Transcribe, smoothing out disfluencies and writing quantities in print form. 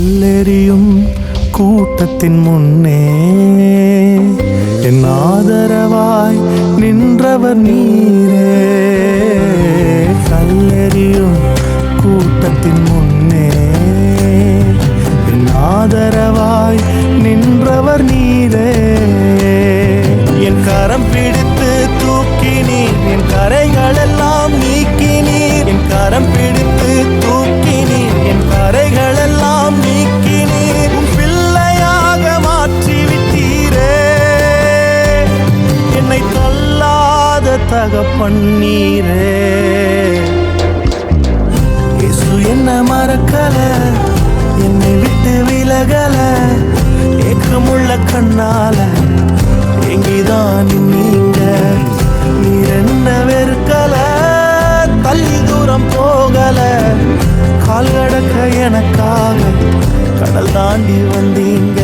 கல்லெறியும் கூட்டத்தின் முன்னே என் ஆதரவாய் நின்றவர் நீரே. கல்லெறியும் கூட்டத்தின் முன்னே என் ஆதரவாய் நின்றவர் நீரே. என் கரம் பிடித்து தூக்கினீர், என் கரைகள் எல்லாம் நீக்கினீர். என் கரம் பிடித்து தூக்கினீர், என் கரைகள் எல்லாம் நீக்கினீர். உன் பிள்ளையாக மாற்றிவிட்டீரே. என்னை தள்ளாத தகப்பன் நீரே. இயேசு என்ன மறக்கல, என்னை விட்டு விலகல. ஏக்கமுள்ள கண்ணால எங்கிதான் நீங்க. நீர் என்ன வெறுக்கல, தள்ளி தூரம் போகல. கால் கடக்க எனக்காக கடல் தாண்டி வந்தீங்க.